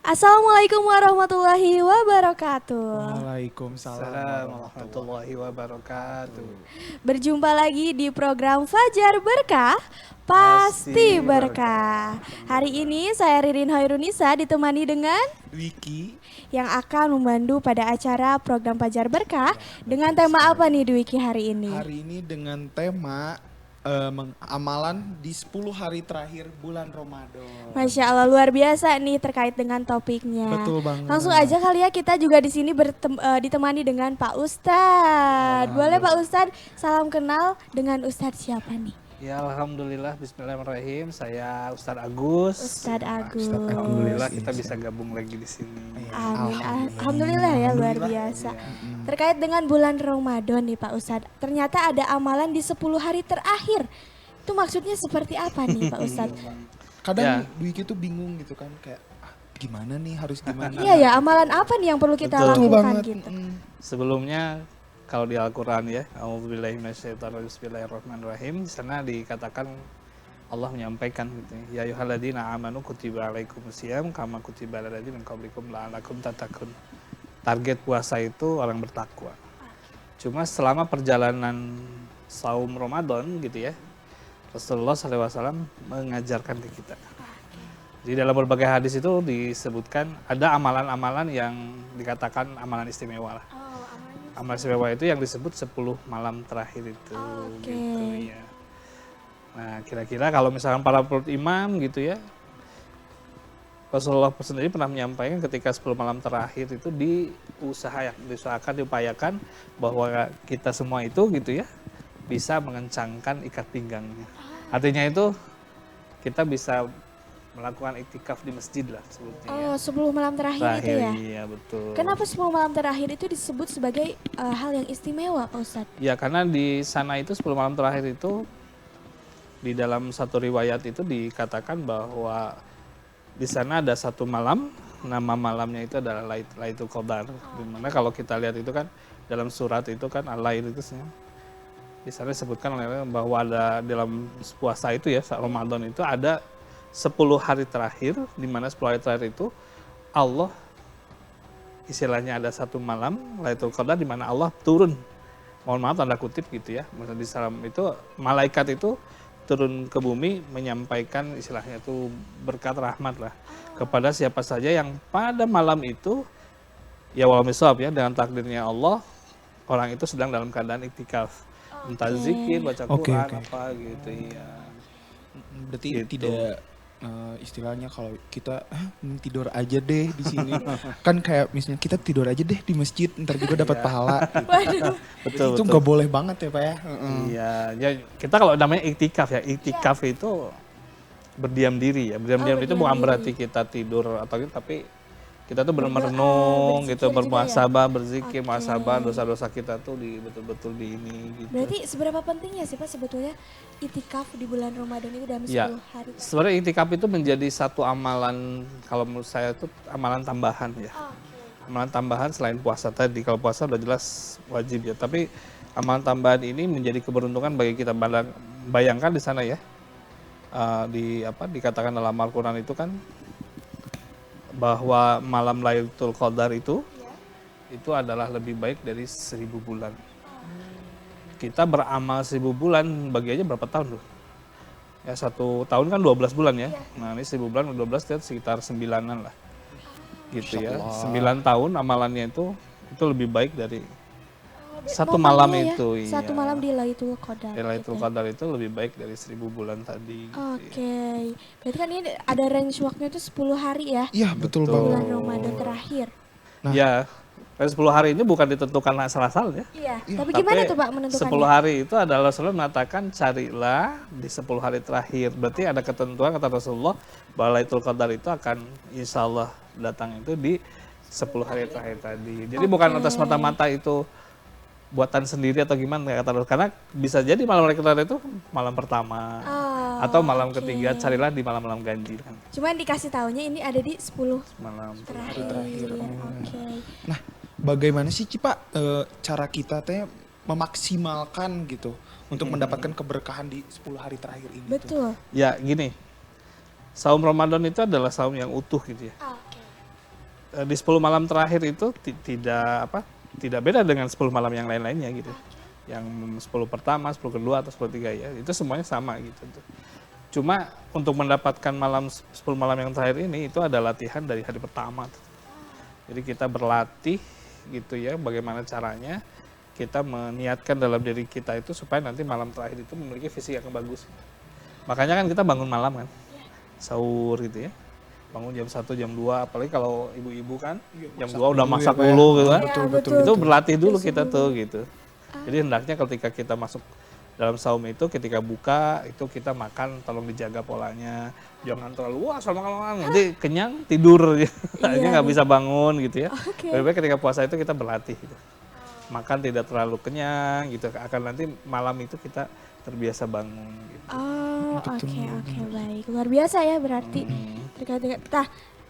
Assalamualaikum warahmatullahi wabarakatuh. Waalaikumsalam Assalamualaikum warahmatullahi warahmatullahi wabarakatuh. Berjumpa lagi di program Fajar Berkah, Pasti pasti berkah. Hari ini saya Ririn Hoirunisa ditemani dengan Wiki. yang akan memandu pada acara program Fajar Berkah dengan tema apa nih Dwiki hari ini? Hari ini dengan tema amalan di 10 hari terakhir bulan Ramadan. Masya Allah luar biasa nih terkait dengan topiknya. Betul banget. Langsung aja kali ya kita juga di sini ditemani dengan Pak Ustadz. Boleh Pak Ustadz salam kenal dengan Ustadz siapa nih? Ya alhamdulillah bismillahirrahmanirrahim. Saya Ustadz Agus. Ustadz Agus. Alhamdulillah kita bisa gabung lagi di sini. Amin. Alhamdulillah ya luar biasa. Terkait dengan bulan Ramadan nih Pak Ustadz. Ternyata ada amalan di 10 hari terakhir. Itu maksudnya seperti apa nih Pak Ustadz? Kadang Wiki tuh bingung gitu kan kayak gimana nih harus gimana. Iya ya, amalan apa nih yang perlu kita Betul. lakukan banget. gitu? Sebelumnya kalau di Al-Quran ya, A'udzubillahi minasyaitonir rajim, bismillahirrahmanirrahim. Di sana dikatakan Allah menyampaikan gitu ya ayyuhalladzina amanu kutiba alaikumusiyam kama kutiba alal ladzina min qablikum la'allakum tattaqun. Target puasa itu orang bertakwa. Cuma selama perjalanan saum Ramadan gitu ya, Rasulullah SAW mengajarkan ke kita. Di dalam berbagai hadis itu disebutkan ada amalan-amalan yang dikatakan amalan istimewa lah. Amalan istimewa itu yang disebut 10 malam terakhir itu gitu ya. Nah kira-kira kalau misalkan para penurut imam gitu ya, Rasulullah sendiri pernah menyampaikan ketika 10 malam terakhir itu diusahakan, diupayakan bahwa kita semua itu gitu ya bisa mengencangkan ikat pinggangnya. Artinya itu kita bisa melakukan iktikaf di masjid lah sebetulnya. Oh, 10 malam terakhir itu ya? Iya betul. Kenapa 10 malam terakhir itu disebut sebagai hal yang istimewa Pak Ustadz? Ya karena di sana itu 10 malam terakhir itu di dalam satu riwayat itu dikatakan bahwa di sana ada satu malam, nama malamnya itu adalah Lailatul Qadar. Dimana kalau kita lihat itu kan dalam surat itu kan Al-Lail itu di sana disebutkan bahwa ada dalam puasa itu ya saat Ramadan itu ada 10 hari terakhir, di mana 10 hari terakhir itu Allah istilahnya ada satu malam Lailatul Qadar di mana Allah turun, mohon maaf tanda kutip gitu ya, maksudnya di salam itu malaikat itu turun ke bumi menyampaikan istilahnya itu berkat rahmat lah kepada siapa saja yang pada malam itu ya walau misal ya dengan takdirnya Allah orang itu sedang dalam keadaan iktikaf, entah zikir, baca Quran apa gitu ya. Berarti Gitu. tidak istilahnya kalau kita tidur aja deh di sini. Kan kayak misalnya kita tidur aja deh di masjid ntar juga dapat pahala. Waduh. Betul, Itu betul. nggak boleh banget ya Pak ya. Iya, ya kita kalau namanya iktikaf ya, iktikaf itu berdiam diri ya. Berdiam-diam itu berdiam bukan diri. berarti kita tidur atau gitu, tapi kita tuh Berdoa, merenung berzikir gitu, juga ya? bermuhasabah, berzikir, Oke. muhasabah dosa-dosa kita tuh betul-betul di ini gitu. Berarti seberapa pentingnya sih Pak sebetulnya itikaf di bulan Ramadan itu dalam 10 Ya, hari? sebenarnya iktikaf itu menjadi satu amalan, kalau menurut saya itu amalan tambahan ya. Amalan tambahan selain puasa tadi. Kalau puasa udah jelas wajib ya, tapi amalan tambahan ini menjadi keberuntungan bagi kita. Bayangkan di sana ya, dikatakan dalam Al-Quran itu kan bahwa malam Lailatul Qadar itu adalah lebih baik dari 1000 bulan. Kita beramal 1000 bulan bagi aja berapa tahun loh? Ya 1 tahun kan 12 bulan ya. Nah ini 1000 bulan 12 itu sekitar 9-an lah. Gitu ya. 9 tahun amalannya itu lebih baik dari satu malam Totalnya ya, itu. Satu malam di Lailatul Qadar. Lailatul gitu. Qadar itu lebih baik dari 1000 bulan tadi. Gitu Oke. Berarti kan ini ada range waktunya itu 10 hari ya? Iya betul Betul. banget. Bulan Ramadan terakhir. Nah. Ya, dari 10 hari ini bukan ditentukan asal-asal ya. Iya. Tapi gimana tuh Pak menentukannya? 10 hari itu adalah Rasulullah mengatakan carilah di 10 hari terakhir. Berarti ada ketentuan kata Rasulullah bahwa Lailatul Qadar itu akan insya Allah datang itu di 10 hari terakhir tadi. Jadi bukan atas mata-mata itu buatan sendiri atau gimana kata Rasulullah. Karena bisa jadi malam Lailatul Qadar itu malam pertama atau malam ketiga carilah di malam-malam ganjil kan. Cuman dikasih tahunya ini ada di 10 Malam terakhir. Oke. Nah, bagaimana sih Cipa cara kita teh memaksimalkan gitu untuk mendapatkan keberkahan di 10 hari terakhir ini? Betul. Ya gini, saum Ramadan itu adalah saum yang utuh gitu ya. Oke. di 10 malam terakhir itu tidak beda dengan 10 malam yang lain-lainnya gitu. Yang 10 pertama, 10 kedua atau 10 tiga ya, itu semuanya sama gitu. Cuma untuk mendapatkan 10 malam yang terakhir ini itu ada latihan dari hari pertama. Jadi kita berlatih gitu ya, bagaimana caranya kita meniatkan dalam diri kita itu supaya nanti malam terakhir itu memiliki fisik yang bagus. Makanya kan kita bangun malam kan, sahur gitu ya. Bangun jam 1, jam 2, apalagi kalau ibu-ibu kan jam 2 udah masak dulu gitu kan. Betul. Itu berlatih dulu kita tuh gitu. Jadi hendaknya ketika kita masuk dalam saum itu, ketika buka itu kita makan tolong dijaga polanya. Jangan terlalu wah sama makan nanti kenyang tidur akhirnya nggak bisa bangun gitu ya. Lebih baik ketika puasa itu kita berlatih gitu. Makan tidak terlalu kenyang gitu, akan nanti malam itu kita terbiasa bangun gitu. Oh, oke, baik. Luar biasa ya berarti. Terkait dengan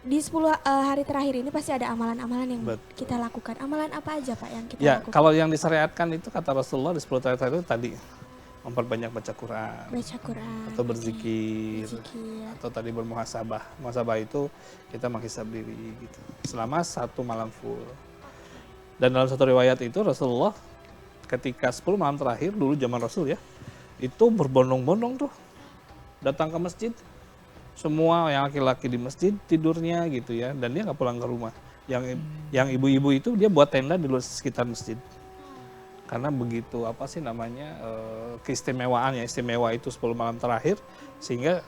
di 10 hari terakhir ini pasti ada amalan-amalan yang kita lakukan. Amalan apa aja Pak yang kita lakukan? Kalau yang disyariatkan itu kata Rasulullah di 10 hari terakhir itu tadi memperbanyak baca Quran. Atau berzikir. Atau tadi bermuhasabah. Muhasabah itu kita menghisab diri gitu. Selama 1 malam full. Dan dalam satu riwayat itu Rasulullah ketika 10 malam terakhir dulu zaman Rasul ya, itu berbondong-bondong tuh datang ke masjid. Semua yang laki-laki di masjid tidurnya gitu ya, dan dia nggak pulang ke rumah. Yang ibu-ibu itu dia buat tenda di luar sekitar masjid. Karena begitu keistimewaan ya, istimewa itu 10 malam terakhir, sehingga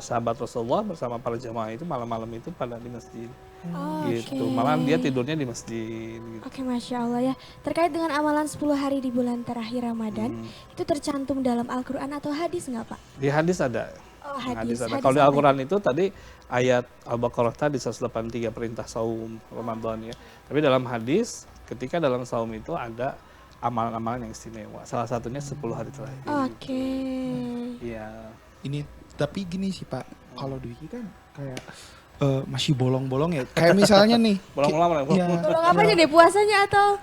sahabat Rasulullah bersama para jamaah itu malam-malam itu pada di masjid. Gitu. Malam dia tidurnya di masjid gitu. Oke, Masya Allah ya. Terkait dengan amalan 10 hari di bulan terakhir Ramadan, itu tercantum dalam Al-Quran atau hadis nggak Pak? Di hadis ada. Oh, hadis Ada. Kalau di Al-Quran itu tadi ayat Al-Baqarah tadi 183 perintah saum Ramadan ya. Tapi dalam hadis ketika dalam saum itu ada amalan-amalan yang istimewa. Salah satunya 10 hari terakhir. Oke. Iya. Ini tapi gini sih Pak, kalau Dwiki kan kayak masih bolong-bolong ya. Kayak misalnya nih. Bolong-bolong. Bolong apanya deh, puasanya atau?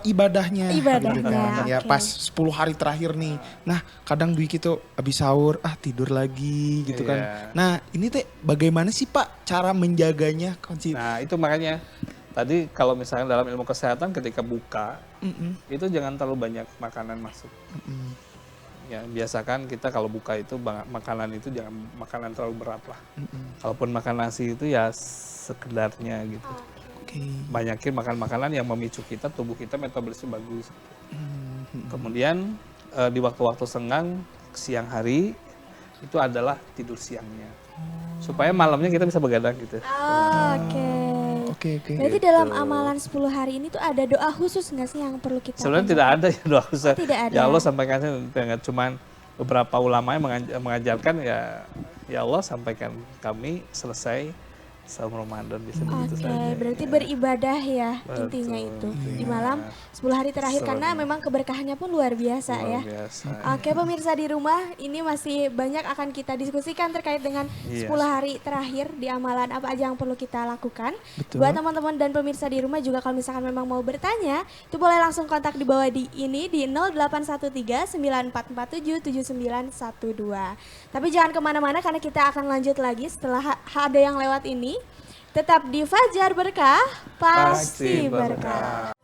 Ibadahnya. Ibadahnya, Gitu kan. Ya oke. pas 10 hari terakhir nih. Nah kadang Dwiki tuh abis sahur, tidur lagi gitu kan. Iya. Nah ini teh bagaimana sih Pak cara menjaganya? Nah itu makanya tadi kalau misalnya dalam ilmu kesehatan ketika buka itu jangan terlalu banyak makanan masuk. Ya biasakan kita kalau buka itu makanan itu jangan makanan terlalu berat lah. Kalaupun makan nasi itu ya sekedarnya gitu. Banyakin makan makanan yang memicu kita, tubuh kita metabolisme bagus. Kemudian di waktu-waktu senggang siang hari itu adalah tidur siangnya. Supaya malamnya kita bisa begadang gitu. Oke. Berarti dalam amalan 10 hari ini tuh ada doa khusus nggak sih yang perlu kita? Sebenarnya tidak ada ya doa khusus. Tidak ada. Ya Allah sampaikan dengan cuman beberapa ulama yang mengajarkan ya Allah sampaikan kami selesai saum Ramadan bisa begitu saja. Berarti beribadah ya. Betul, intinya itu iya. di malam 10 hari terakhir karena memang keberkahannya pun luar biasa ya. Oke, pemirsa di rumah, ini masih banyak akan kita diskusikan terkait dengan 10 hari terakhir di amalan apa aja yang perlu kita lakukan. Buat teman-teman dan pemirsa di rumah juga kalau misalkan memang mau bertanya, itu boleh langsung kontak di bawah di 0813 9447 7912. Tapi jangan kemana-mana karena kita akan lanjut lagi setelah ada yang lewat ini. Tetap di Fajar Berkah, pasti berkah.